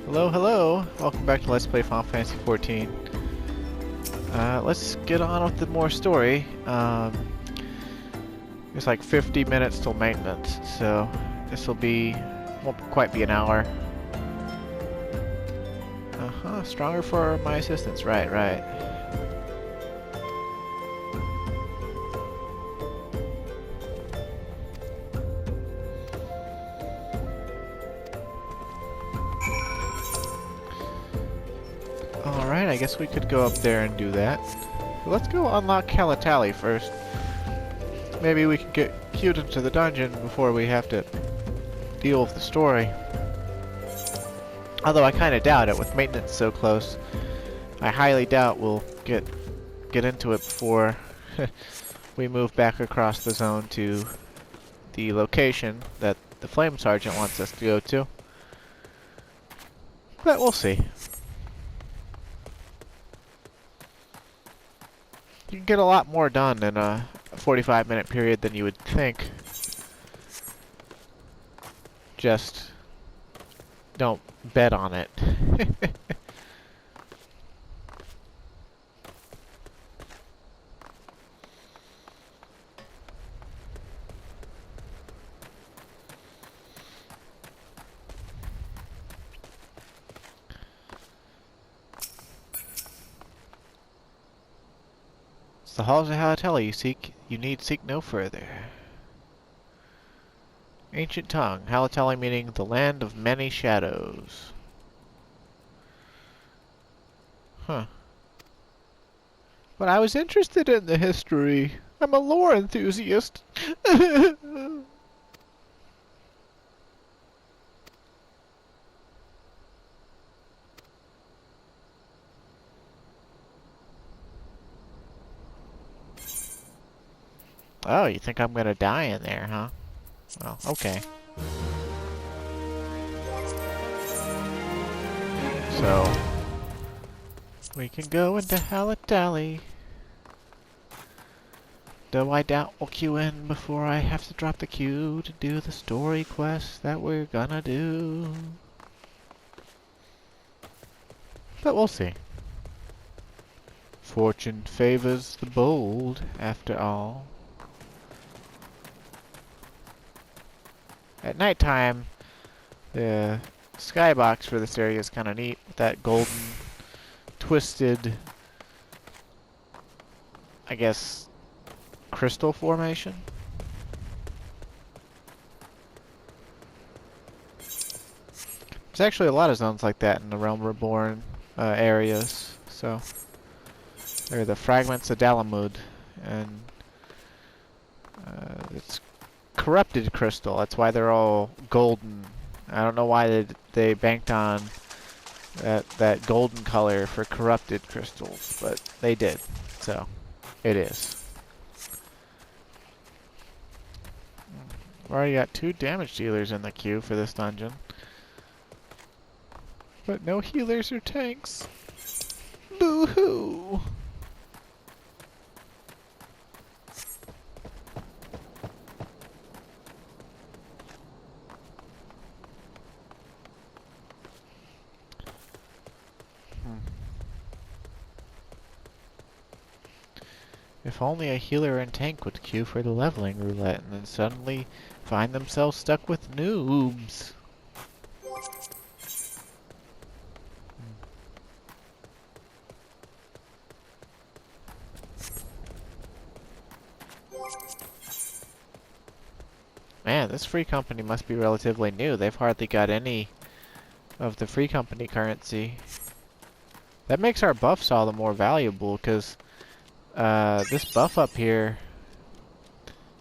Hello, hello! Welcome back to Let's Play Final Fantasy XIV. Let's get on with the more story. It's like 50 minutes till maintenance, so this won't quite be an hour. Stronger for my assistance, right. Alright, I guess we could go up there and do that. But let's go unlock Calatali first. Maybe we can get queued into the dungeon before we have to deal with the story. Although I kind of doubt it, with maintenance so close. I highly doubt we'll get into it before we move back across the zone to the location that the Flame Sergeant wants us to go to. But we'll see. You can get a lot more done in a 45-minute period than you would think. Just don't bet on it. The halls of Halatali you need seek no further. Ancient tongue, Halatali meaning the land of many shadows. Huh. But I was interested in the history. I'm a lore enthusiast. Oh, you think I'm gonna die in there, huh? Well, okay. So, we can go into Halatali. Though I doubt we'll queue in before I have to drop the queue to do the story quest that we're gonna do. But we'll see. Fortune favors the bold, after all. At nighttime, the skybox for this area is kind of neat, with that golden, twisted, I guess, crystal formation. There's actually a lot of zones like that in the Realm Reborn areas, so they're the fragments of Dalamud, and it's corrupted crystal. That's why they're all golden. I don't know why they banked on that golden color for corrupted crystals, but they did. So it is. We've already got 2 damage dealers in the queue for this dungeon, but no healers or tanks. Boo-hoo! If only a healer and tank would queue for the leveling roulette and then suddenly find themselves stuck with noobs. Man, this free company must be relatively new. They've hardly got any of the free company currency. That makes our buffs all the more valuable, because this buff up here,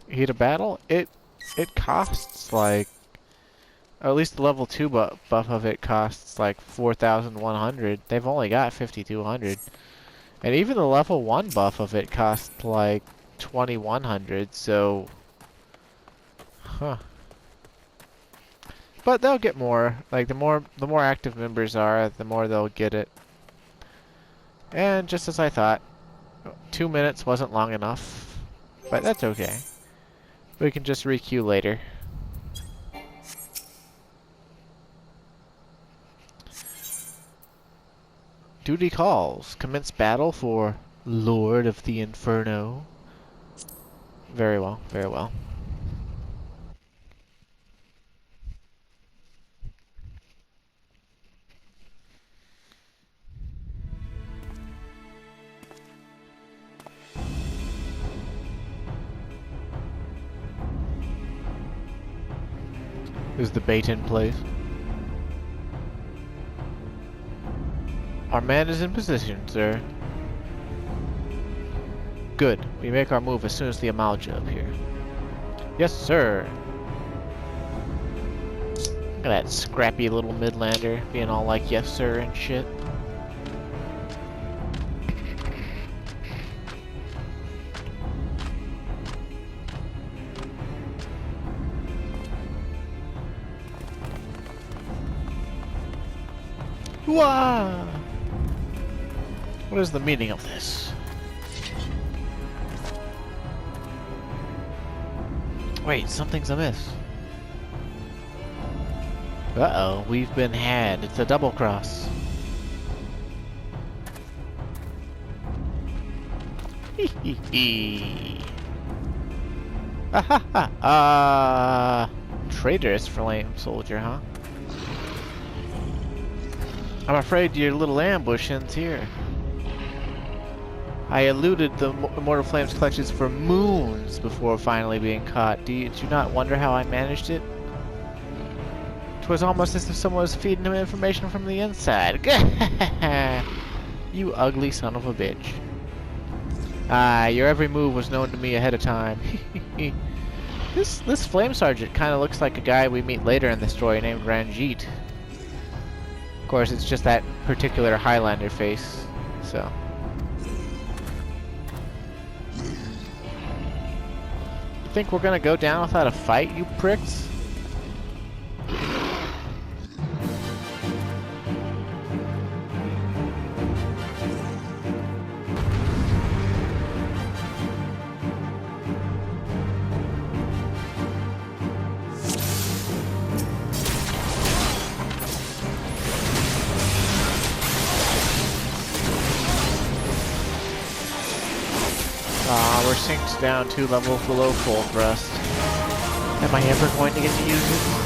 Heat of Battle, it costs like, or at least the level 2 buff of it costs like 4,100. They've only got 5,200. And even the level 1 buff of it costs like 2,100, so huh. But they'll get more. Like the more active members are, the more they'll get it. And just as I thought, 2 minutes wasn't long enough, but that's okay. We can just requeue later. Duty calls. Commence battle for Lord of the Inferno. Very well, very well. Is the bait in place? Our man is in position, sir. Good. We make our move as soon as the Amalja appear. Yes, sir. Look at that scrappy little Midlander being all like, yes, sir, and shit. Wah! What is the meaning of this? Wait, something's amiss. Uh-oh, we've been had. It's a double cross. Hee hee hee. Ah, traitorous flame soldier, huh? I'm afraid your little ambush ends here. I eluded the Immortal Flame's clutches for moons before finally being caught. Did you not wonder how I managed it? 'Twas almost as if someone was feeding him information from the inside. You ugly son of a bitch. Ah, your every move was known to me ahead of time. This Flame Sergeant kind of looks like a guy we meet later in the story named Ranjit. Of course, it's just that particular Highlander face, so. Think we're gonna go down without a fight, you pricks? We're synced down 2 levels below full thrust. Am I ever going to get to use it?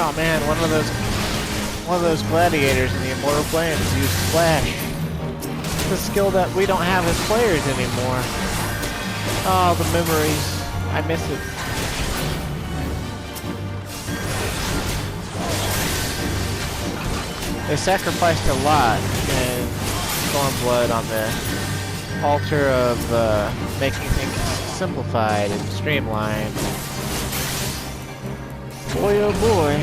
Oh man, one of those gladiators in the Immortal Flames used Splash. It's a skill that we don't have as players anymore. Oh, the memories. I miss it. They sacrificed a lot in Stormblood on the altar of making things simplified and streamlined. Boy oh boy,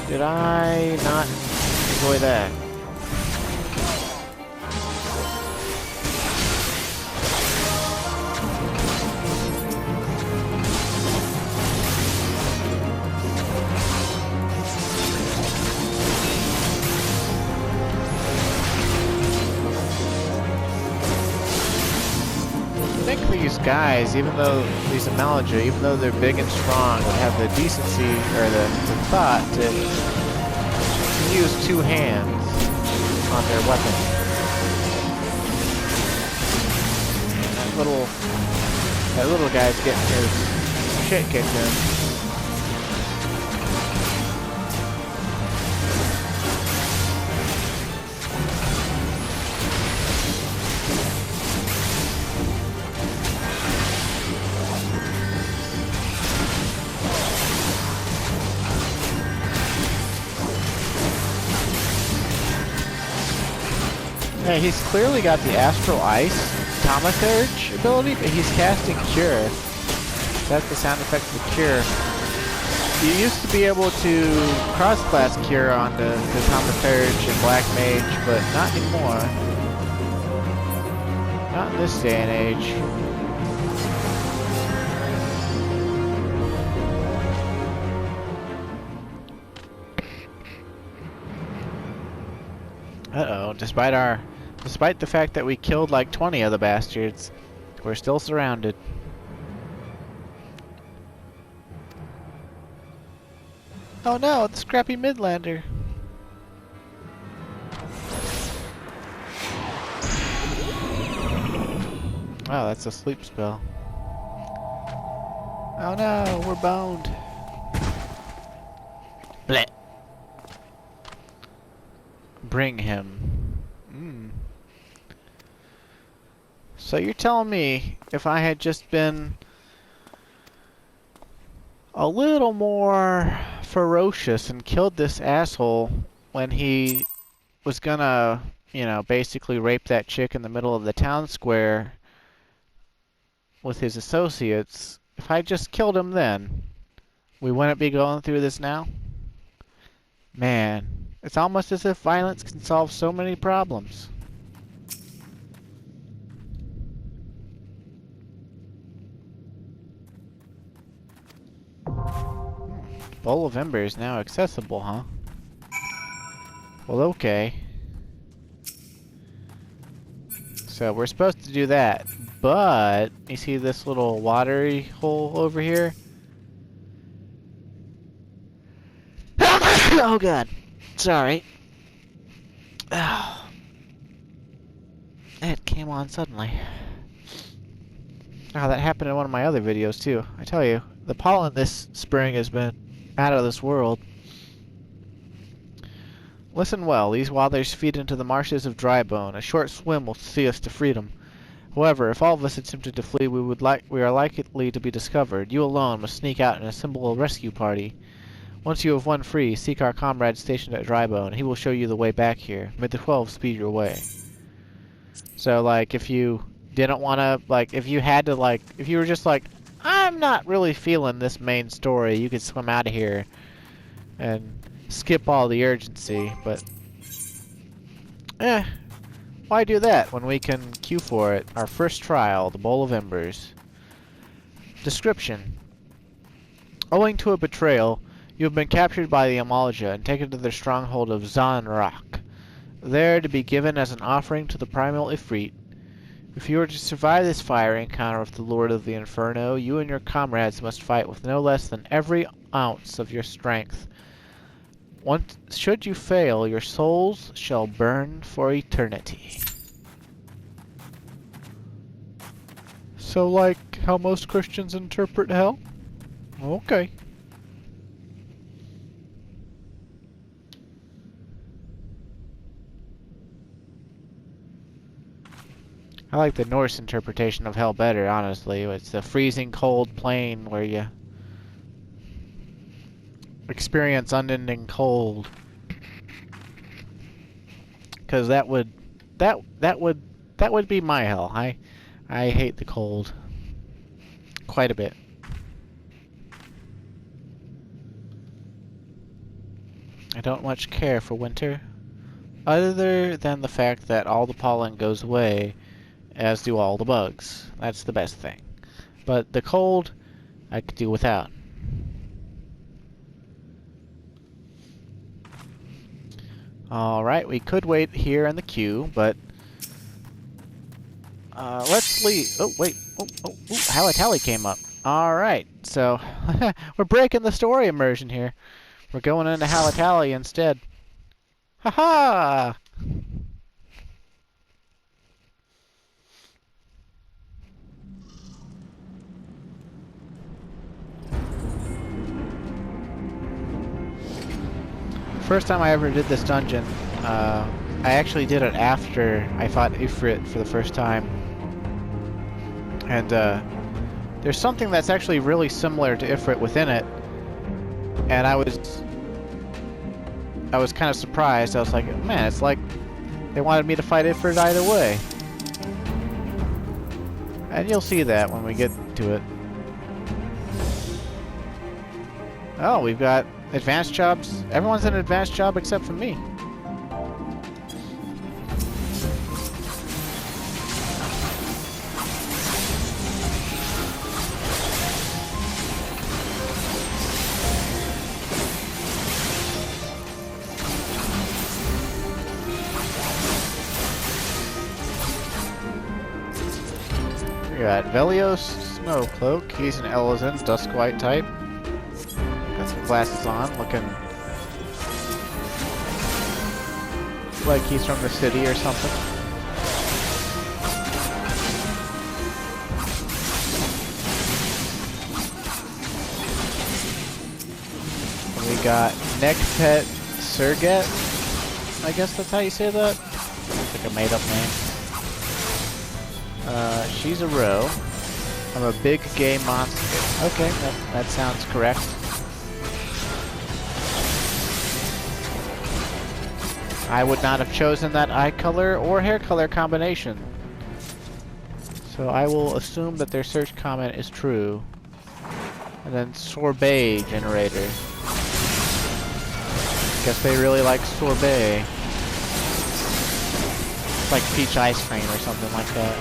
did I not enjoy that. I think these guys, even though these Amalja, even though they're big and strong, would have the decency or the thought to use 2 hands on their weapon. That little guy's getting his shit kicked in. Yeah, he's clearly got the Astral Ice Thaumaturge ability, but he's casting Cure. That's the sound effect of the Cure. You used to be able to cross-class Cure onto the Thaumaturge and Black Mage, but not anymore. Not in this day and age. Despite the fact that we killed like 20 of the bastards, we're still surrounded. Oh no, the scrappy Midlander. Oh, that's a sleep spell. Oh no, we're boned. Blech. Bring him. So you're telling me if I had just been a little more ferocious and killed this asshole when he was gonna, you know, basically rape that chick in the middle of the town square with his associates, if I just killed him then, we wouldn't be going through this now? Man, it's almost as if violence can solve so many problems. Bowl of Embers now accessible, huh? Well, okay. So we're supposed to do that, but you see this little watery hole over here? Oh god, sorry. Oh. It came on suddenly. Oh, that happened in one of my other videos too. I tell you, the pollen this spring has been out of this world. Listen well, these waters feed into the marshes of Drybone. A short swim will see us to freedom. However, if all of us attempted to flee, we are likely to be discovered. You alone must sneak out and assemble a rescue party. Once you have won free, seek our comrade stationed at Drybone. He will show you the way back here. May the 12 speed your way. So, like, if you didn't want to, like, if you had to, like, if you were just like, I'm not really feeling this main story, you could swim out of here and skip all the urgency, but why do that when we can queue for it? Our first trial, the Bowl of Embers. Description. Owing to a betrayal, you have been captured by the Amalja and taken to their stronghold of Zanrak, there to be given as an offering to the primal Ifrit. If you are to survive this fire encounter with the Lord of the Inferno, you and your comrades must fight with no less than every ounce of your strength. Should you fail, your souls shall burn for eternity. So, like how most Christians interpret hell? Okay. I like the Norse interpretation of hell better, honestly. It's the freezing cold plane where you experience unending cold. Because that would be my hell. I hate the cold quite a bit. I don't much care for winter, other than the fact that all the pollen goes away, as do all the bugs. That's the best thing. But the cold, I could do without. Alright, we could wait here in the queue, but let's leave. Oh, wait. Oh, Halatali came up. Alright, so we're breaking the story immersion here. We're going into Halatali instead. Haha! First time I ever did this dungeon, I actually did it after I fought Ifrit for the first time. And there's something that's actually really similar to Ifrit within it. And I was kind of surprised. I was like, man, it's like they wanted me to fight Ifrit either way. And you'll see that when we get to it. Oh, we've got advanced jobs. Everyone's in an advanced job except for me. got Velios Snowcloak. He's an Elezen, Dusk White type. Got some glasses on, looking like he's from the city or something. And we got Neckpet Surget. I guess that's how you say that. It's like a made-up name. She's a row. I'm a big gay monster. Okay, that sounds correct. I would not have chosen that eye color or hair color combination. So I will assume that their search comment is true. And then sorbet generator. Guess they really like sorbet. It's like peach ice cream or something like that.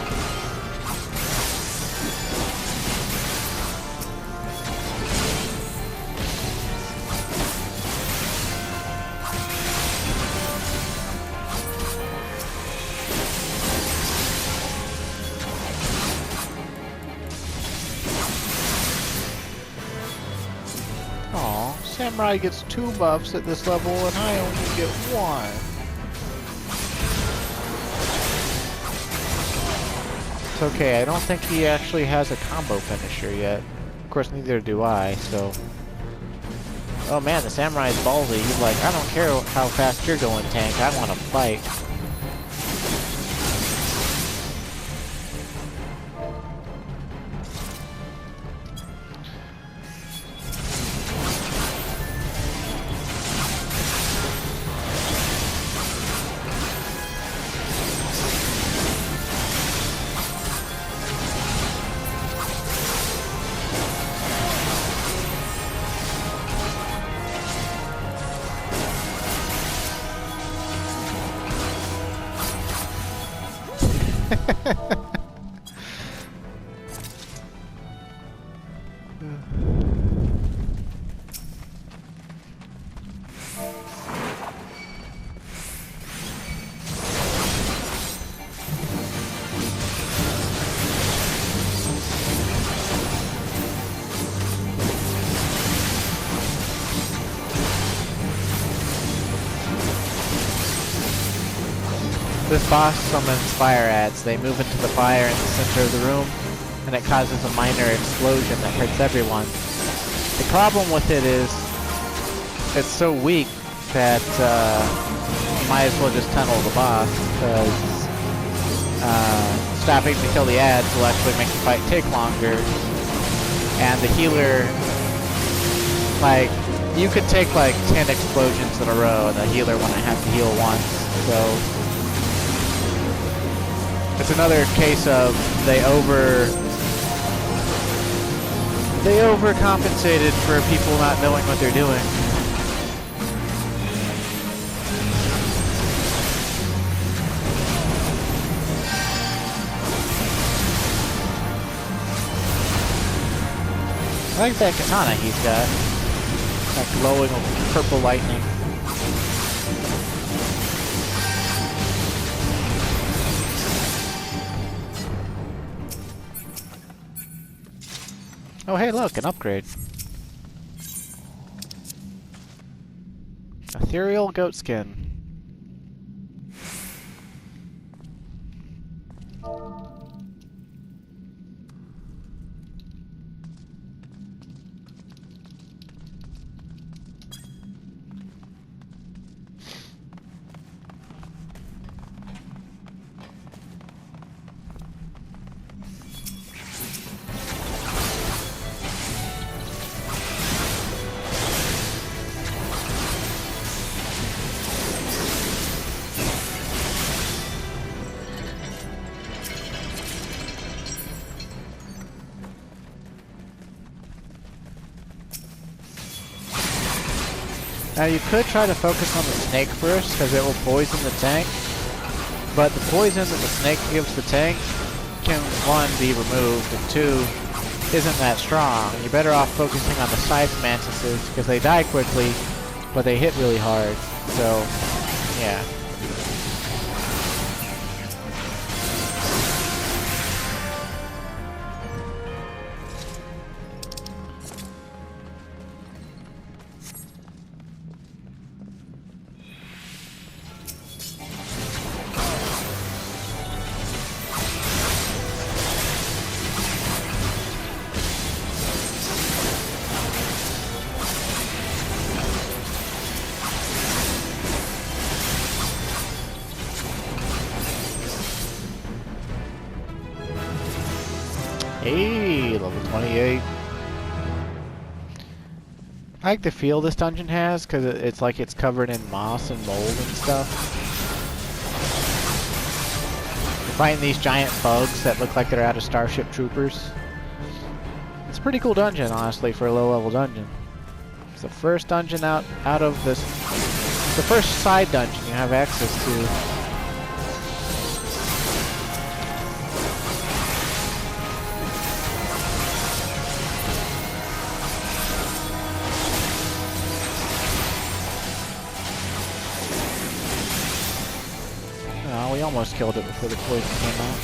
Aw, Samurai gets 2 buffs at this level and I only get 1. It's okay, I don't think he actually has a combo finisher yet. Of course, neither do I, so... Oh man, the Samurai's ballsy. He's like, I don't care how fast you're going, tank. I want to fight. This boss summons fire ants. They move into the fire in the center of the room, and it causes a minor explosion that hurts everyone. The problem with it is, it's so weak that you might as well just tunnel the boss, because stopping to kill the ants will actually make the fight take longer. And the healer, like, you could take like 10 explosions in a row, and the healer wouldn't have to heal once, so... It's another case of they overcompensated for people not knowing what they're doing. I like that katana he's got. That glowing purple lightning. Oh hey look, an upgrade. Ethereal goat skin. Now you could try to focus on the snake first, because it will poison the tank. But the poison that the snake gives the tank can, 1, be removed, and 2, isn't that strong. You're better off focusing on the scythe mantises, because they die quickly, but they hit really hard. So, yeah. Hey, level 28. I like the feel this dungeon has, because it's like it's covered in moss and mold and stuff. You're fighting these giant bugs that look like they're out of Starship Troopers. It's a pretty cool dungeon, honestly, for a low-level dungeon. It's the first dungeon out of this... It's the first side dungeon you have access to. We almost killed it before the poison came out.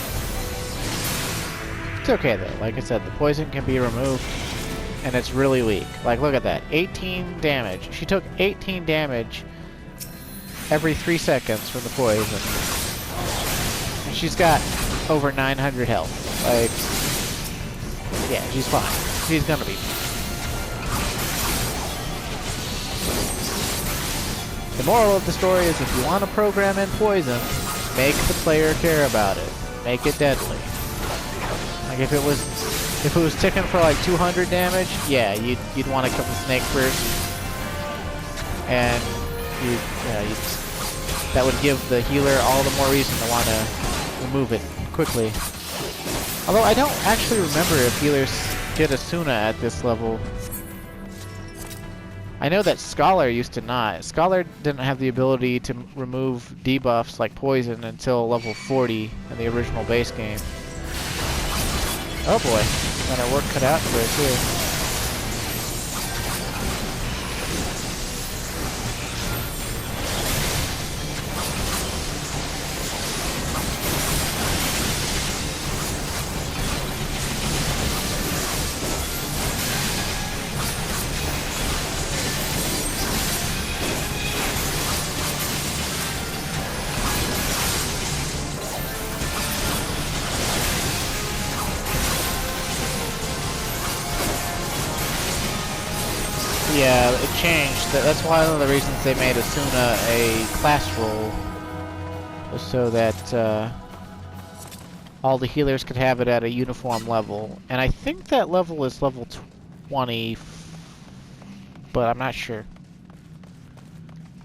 It's okay though, like I said, the poison can be removed, and it's really weak. Like, look at that, 18 damage. She took 18 damage every 3 seconds from the poison. And she's got over 900 health. Like, yeah, she's fine. She's gonna be. The moral of the story is if you want to program in poison, make the player care about it. Make it deadly. Like if it was ticking for like 200 damage, yeah, you'd want to kill the snake first, and that would give the healer all the more reason to want to remove it quickly. Although I don't actually remember if healers get a Suna at this level. I know that Scholar used to not. Scholar didn't have the ability to remove debuffs like poison until level 40 in the original base game. Oh boy, got our work cut out for it too. Yeah, it changed. That's one of the reasons they made Asuna a class role, was so that all the healers could have it at a uniform level. And I think that level is level 20, but I'm not sure.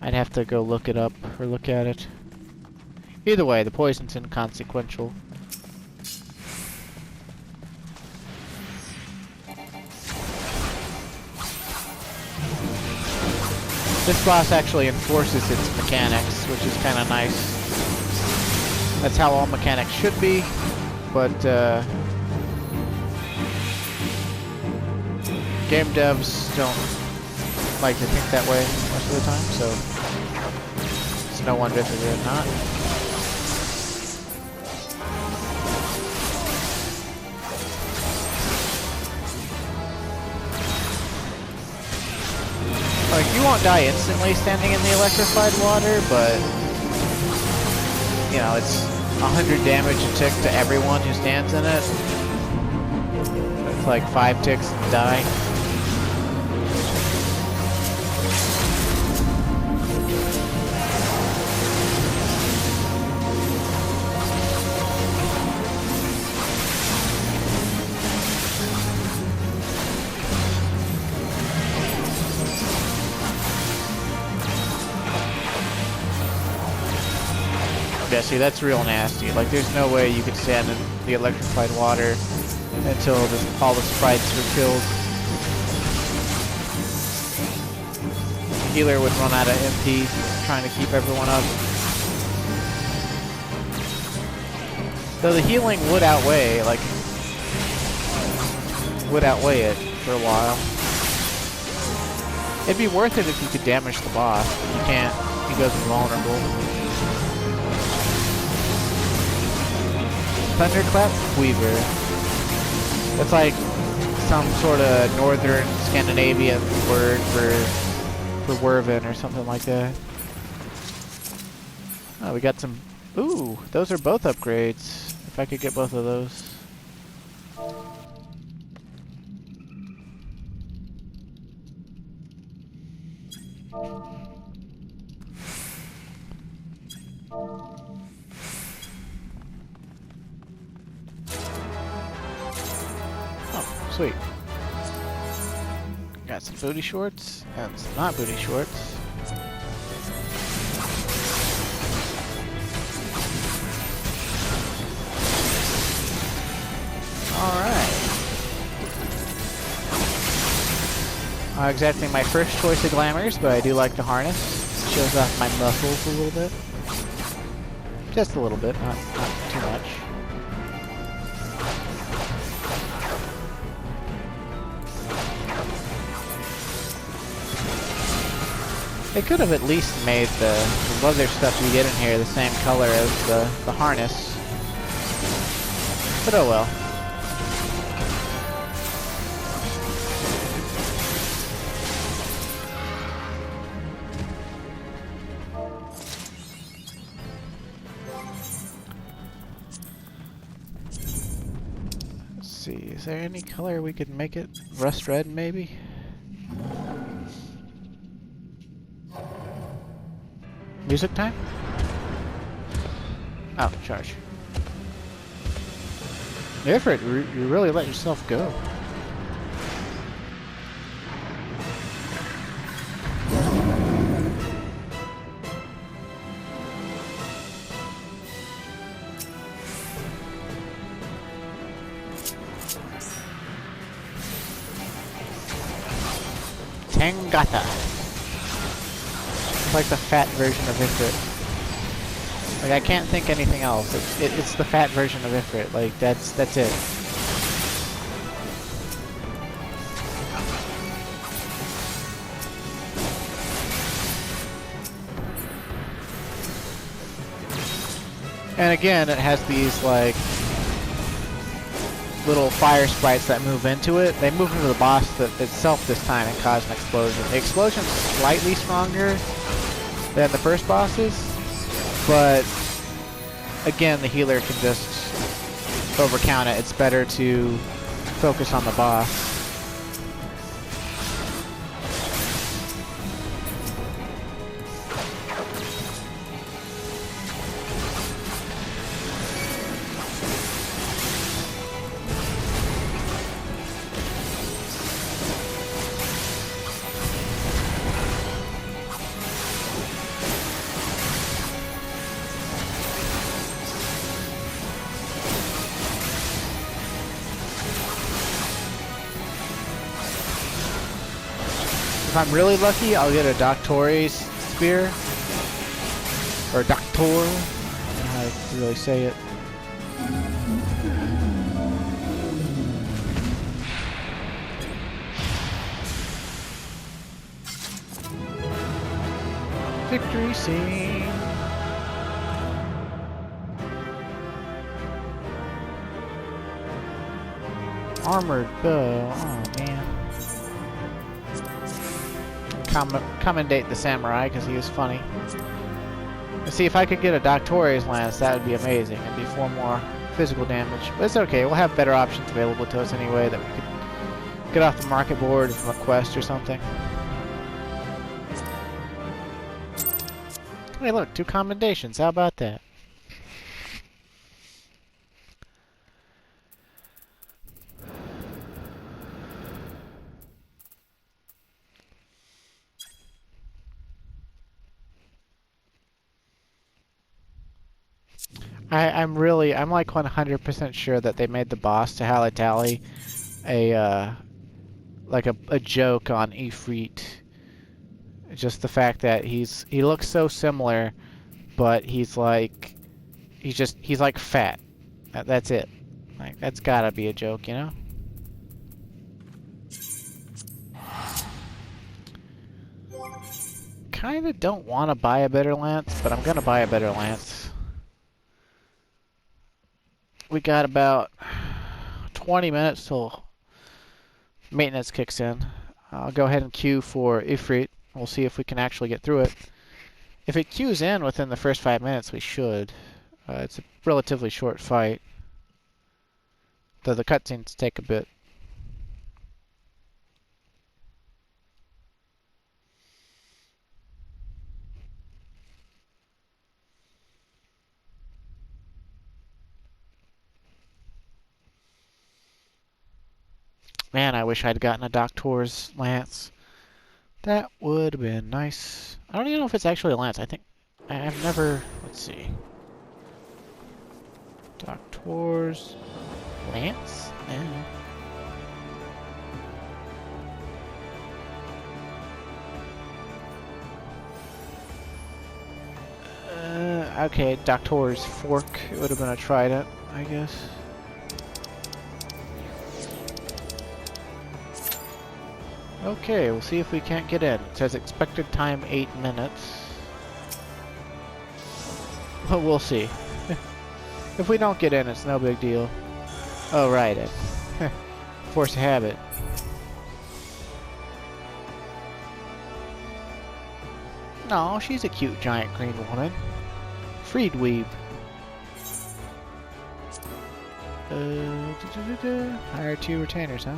I'd have to go look it up or look at it. Either way, the poison's inconsequential. This boss actually enforces its mechanics, which is kind of nice. That's how all mechanics should be, but game devs don't like to think that way most of the time, so it's no wonder that they're not. Like, you won't die instantly standing in the electrified water, but, you know, it's 100 damage a tick to everyone who stands in it. It's like 5 ticks and die. Yeah, see, that's real nasty. Like, there's no way you could stand in the electrified water until all the sprites are killed. The healer would run out of MP trying to keep everyone up. Though the healing would outweigh it for a while. It'd be worth it if you could damage the boss. You can't. He goes invulnerable. Thunderclap Weaver. That's like some sort of northern Scandinavian word for Werven or something like that. Oh, we got some... Ooh, those are both upgrades. If I could get both of those. Sweet. Got some booty shorts and some not booty shorts. Alright. Not exactly my first choice of glamours, but I do like the harness. It shows off my muscles a little bit. Just a little bit, not too much. They could have at least made the leather stuff you get in here the same color as the harness. But oh well. Let's see, is there any color we could make it? Rust red, maybe? Music time? Oh, charge. Ifrit, you really let yourself go. Tangata. Like the fat version of Ifrit. Like I can't think anything else. It's the fat version of Ifrit. Like that's it. And again, it has these like little fire sprites that move into it. They move into the boss itself this time and cause an explosion. The explosion's slightly stronger than the first bosses, but again, the healer can just overcount it. It's better to focus on the boss. If I'm really lucky, I'll get a Doctore's spear. Or Doctor. I don't know how to really say it. Victory scene. Armored bow. Oh man. Commendate the samurai because he was funny. Let's see if I could get a Doctore's lance. That would be amazing. It'd be 4 more physical damage, but it's okay. We'll have better options available to us anyway that we could get off the market board from a quest or something. Hey, look, 2 commendations. How about that? I'm like 100% sure that they made the boss to Halatali like a joke on Ifrit. Just the fact that he looks so similar, but he's like fat. That's it. Like that's gotta be a joke, you know? Kinda don't want to buy a better lance, but I'm gonna buy a better lance. We got about 20 minutes till maintenance kicks in. I'll go ahead and queue for Ifrit. We'll see if we can actually get through it. If it queues in within the first 5 minutes, we should. It's a relatively short fight, though the cutscenes take a bit. Man, I wish I'd gotten a Doctor's Lance. That would have been nice. I don't even know if it's actually a Lance. I think I've never... Let's see. Doctor's Lance? Yeah. Okay, Doctor's Fork. It would have been a trident, I guess. Okay, we'll see if we can't get in. It says expected time 8 minutes. But we'll see. If we don't get in, it's no big deal. Oh, right. Force of habit. No, she's a cute giant green woman. Freed weeb. Hire 2 retainers, huh?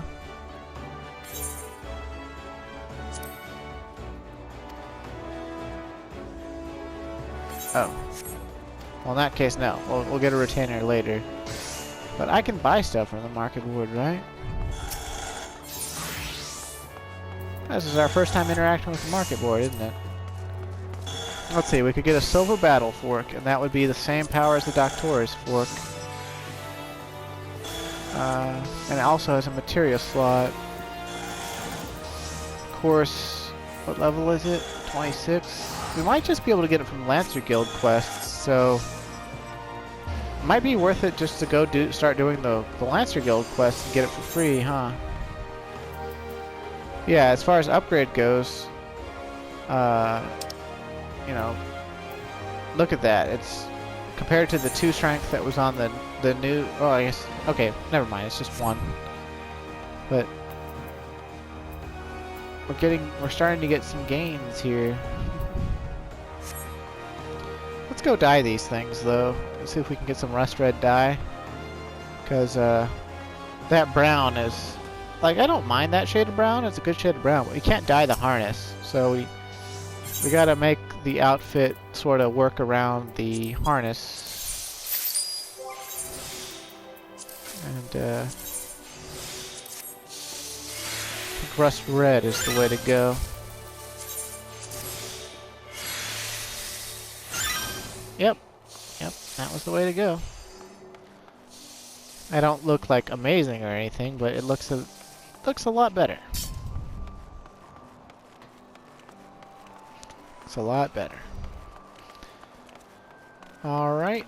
Oh. Well, in that case, no. We'll get a retainer later. But I can buy stuff from the market board, right? This is our first time interacting with the market board, isn't it? Let's see, we could get a silver battle fork, and that would be the same power as the Doctor's fork. And it also has a materia slot. Of course, what level is it? 26? We might just be able to get it from Lancer Guild quests, so... It might be worth it just to go start doing the Lancer Guild quests and get it for free, huh? Yeah, as far as upgrade goes, you know, look at that. It's compared to the 2 strength that was on the new... Oh, I guess... Okay, never mind. It's just 1. But... We're starting to get some gains here. Let's go dye these things, though. Let's see if we can get some rust red dye. Because, that brown is... Like, I don't mind that shade of brown. It's a good shade of brown. But we can't dye the harness. So we gotta make the outfit sort of work around the harness. And, I think rust red is the way to go. Yep, that was the way to go. I don't look like amazing or anything, but it looks a lot better. It's a lot better. Alright.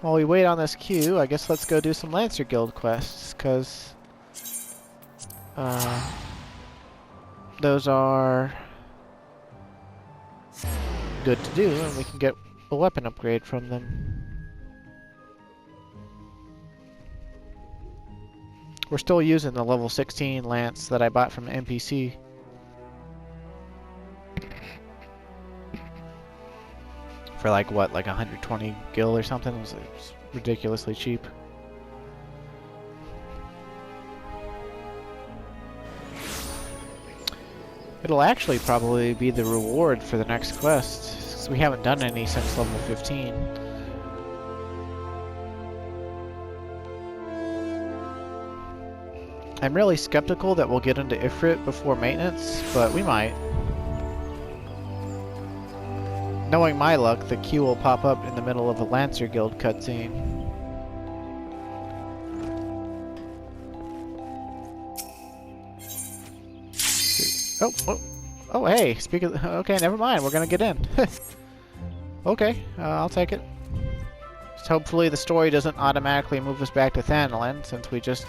While we wait on this queue, I guess let's go do some Lancer Guild quests, because those are good to do, and we can get a weapon upgrade from them. We're still using the level 16 lance that I bought from the NPC. For like what, like 120 gil or something? It was ridiculously cheap. It'll actually probably be the reward for the next quest, because we haven't done any since level 15. I'm really skeptical that we'll get into Ifrit before maintenance, but we might. Knowing my luck, the queue will pop up in the middle of a Lancer Guild cutscene. Oh, hey, okay, never mind, we're gonna get in. Okay, I'll take it. Just hopefully the story doesn't automatically move us back to Thanalin, since we just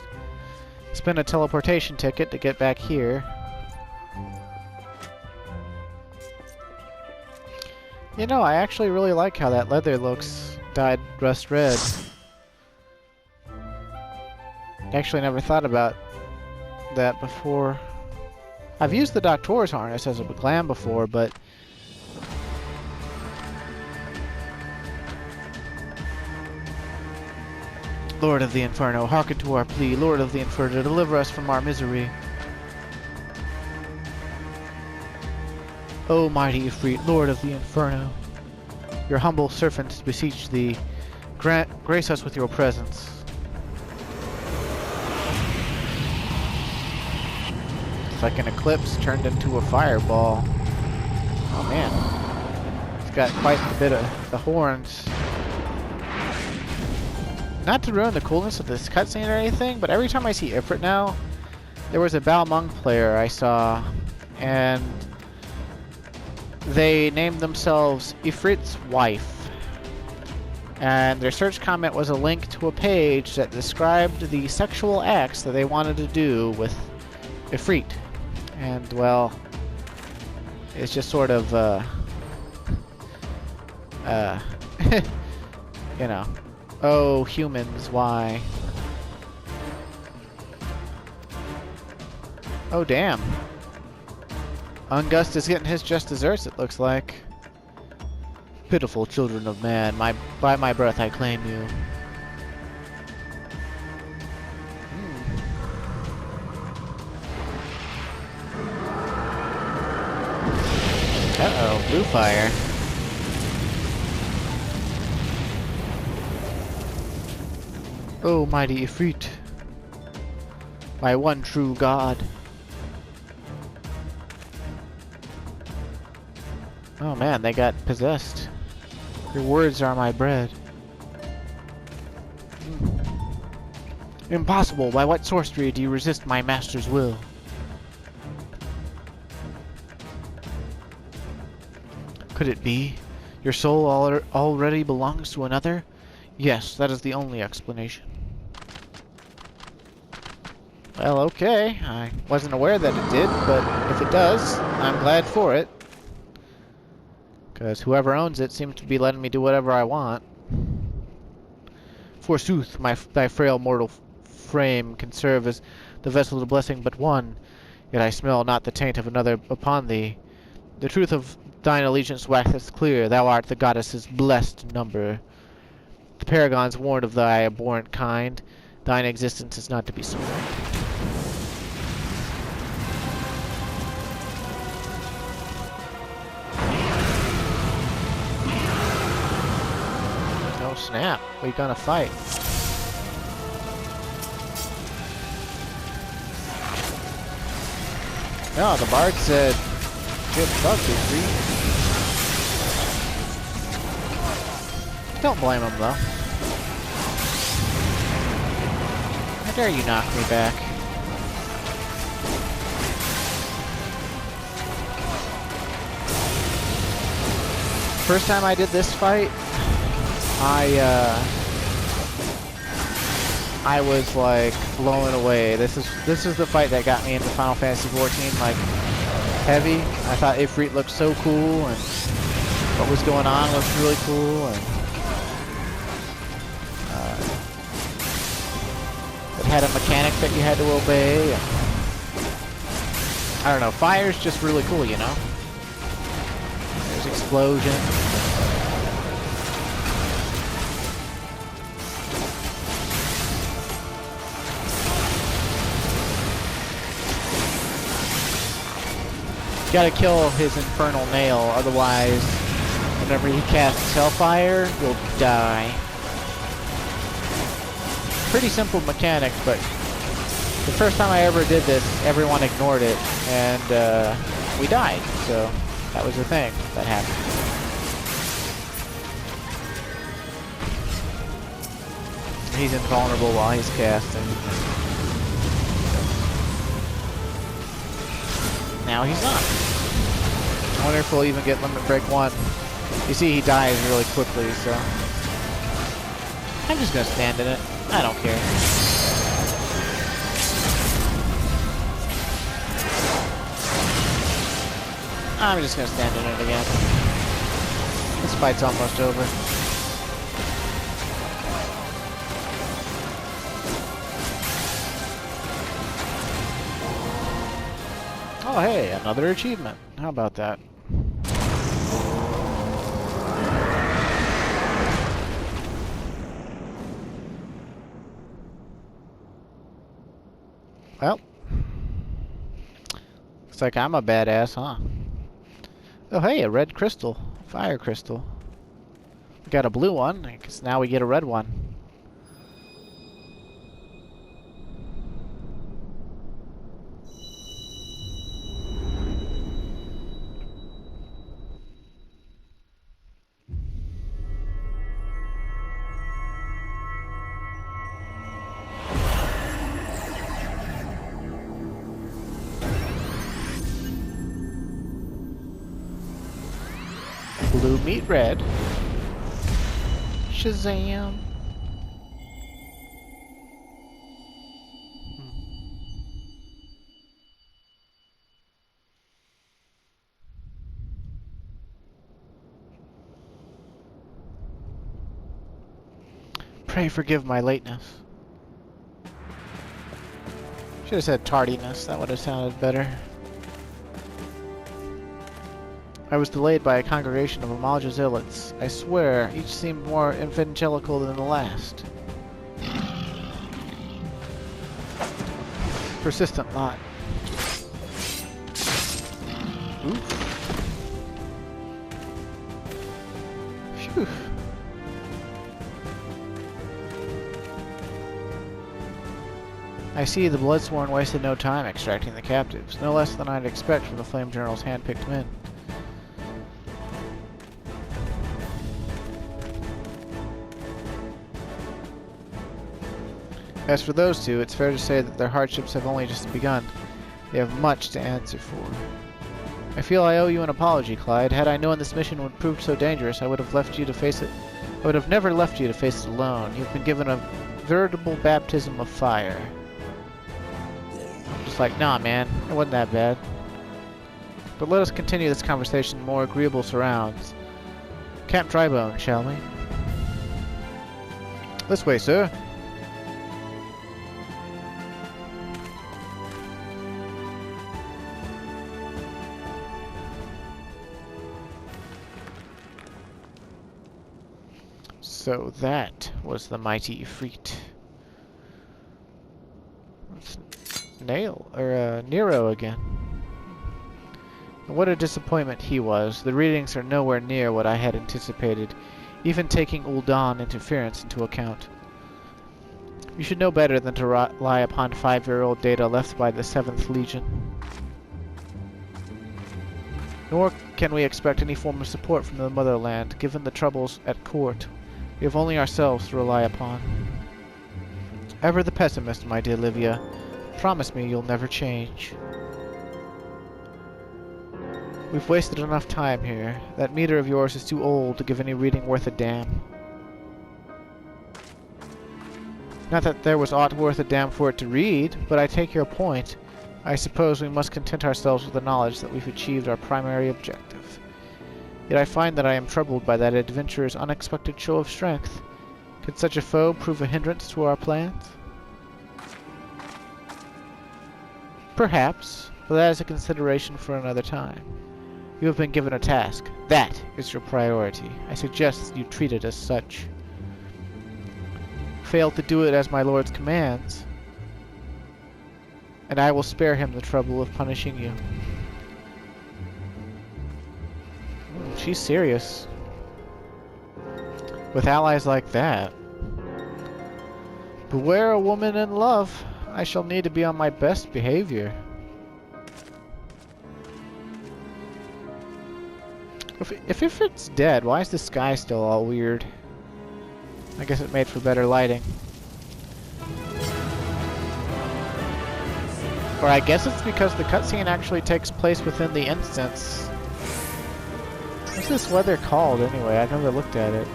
spent a teleportation ticket to get back here. You know, I actually really like how that leather looks dyed rust red. Actually never thought about that before. I've used the Doctor's harness as a glam before, but Lord of the Inferno, hearken to our plea. Lord of the Inferno, deliver us from our misery. O mighty Ifrit, Lord of the Inferno, your humble servants beseech thee, grace us with your presence. It's like an eclipse turned into a fireball. Oh man. It's got quite a bit of the horns. Not to ruin the coolness of this cutscene or anything, but every time I see Ifrit now, there was a Balmung player I saw, and they named themselves Ifrit's wife. And their search comment was a link to a page that described the sexual acts that they wanted to do with Ifrit. And, well, it's just sort of, you know, oh, humans, why? Oh, damn. Ungust is getting his just desserts, it looks like. Pitiful children of man, by my breath I claim you. Uh-oh, blue fire. Oh, mighty Ifrit, my one true god. Oh man, they got possessed. Your words are my bread. Impossible! By what sorcery do you resist my master's will? Could it be? Your soul already belongs to another? Yes, that is the only explanation. Well, okay. I wasn't aware that it did, but if it does, I'm glad for it. Because whoever owns it seems to be letting me do whatever I want. Forsooth, thy frail mortal frame can serve as the vessel of blessing but one, yet I smell not the taint of another upon thee. The truth of thine allegiance waxeth clear, thou art the goddess's blessed number. The paragons warned of thy abhorrent kind, thine existence is not to be sworn. Oh snap, we gonna fight. No, the bard said, good fuck, Ifrit. Don't blame him though. How dare you knock me back? First time I did this fight, I was like blown away. This is the fight that got me into Final Fantasy XIV, like heavy. I thought Ifrit looked so cool, and what was going on looked really cool, and it had a mechanic that you had to obey. And, I don't know, fire's just really cool, you know? There's explosions. Gotta kill his infernal nail, otherwise, whenever he casts Hellfire, you'll die. Pretty simple mechanic, but the first time I ever did this, everyone ignored it, and we died, so that was the thing that happened. He's invulnerable while he's casting. Now he's not. I wonder if we'll even get Limit Break 1. You see, he dies really quickly, so I'm just gonna stand in it. I don't care. I'm just gonna stand in it again. This fight's almost over. Oh hey, another achievement. How about that? Well, looks like I'm a badass, huh? Oh hey, a red crystal. Fire crystal. We got a blue one, I guess now we get a red one. Blue meet red. Shazam. Pray forgive my lateness. Should have said tardiness, that would have sounded better. I was delayed by a congregation of homologous islets. I swear, each seemed more evangelical than the last. Persistent lot. Oof. Phew. I see the Bloodsworn wasted no time extracting the captives, no less than I'd expect from the Flame Journal's hand-picked men. As for those two, it's fair to say that their hardships have only just begun. They have much to answer for. I feel I owe you an apology, Clyde. Had I known this mission would prove so dangerous, I would have left you to face it. I would have never left you to face it alone. You've been given a veritable baptism of fire. Just like, nah, man, it wasn't that bad. But let us continue this conversation in more agreeable surrounds. Camp Drybone, shall we? This way, sir. So that was the mighty Ifrit. It's Nero again. And what a disappointment he was. The readings are nowhere near what I had anticipated, even taking Ul'Dan interference into account. You should know better than to rely upon 5-year-old data left by the 7th Legion. Nor can we expect any form of support from the motherland, given the troubles at court. We have only ourselves to rely upon. Ever the pessimist, my dear Livia. Promise me you'll never change. We've wasted enough time here. That meter of yours is too old to give any reading worth a damn. Not that there was aught worth a damn for it to read, but I take your point. I suppose we must content ourselves with the knowledge that we've achieved our primary objective. Yet I find that I am troubled by that adventurer's unexpected show of strength. Could such a foe prove a hindrance to our plans? Perhaps, but that is a consideration for another time. You have been given a task. That is your priority. I suggest you treat it as such. Fail to do it as my lord's commands, and I will spare him the trouble of punishing you. She's serious. With allies like that. Beware a woman in love. I shall need to be on my best behavior. If Ifrit's dead, why is the sky still all weird? I guess it made for better lighting. Or I guess it's because the cutscene actually takes place within the instance. What's this weather called anyway? I've never looked at it.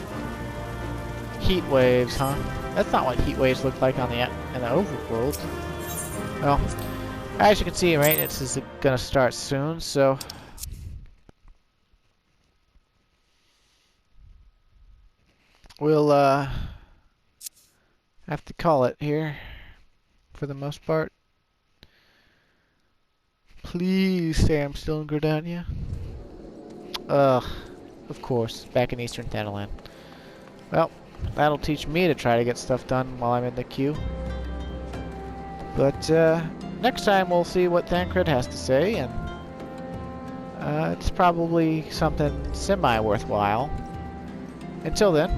Heat waves, huh? That's not what heat waves look like on the in the overworld. Well, as you can see, maintenance is gonna start soon, so we'll have to call it here for the most part. Please say I'm still in Gridania. Ugh, of course, back in Eastern Thanalan. Well, that'll teach me to try to get stuff done while I'm in the queue. But next time we'll see what Thancred has to say, and it's probably something semi-worthwhile. Until then,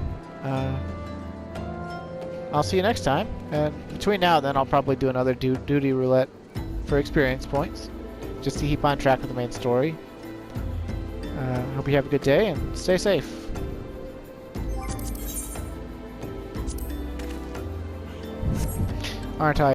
I'll see you next time, and between now and then I'll probably do another duty roulette for experience points, just to keep on track with the main story. Hope you have a good day, and stay safe. Aren't I?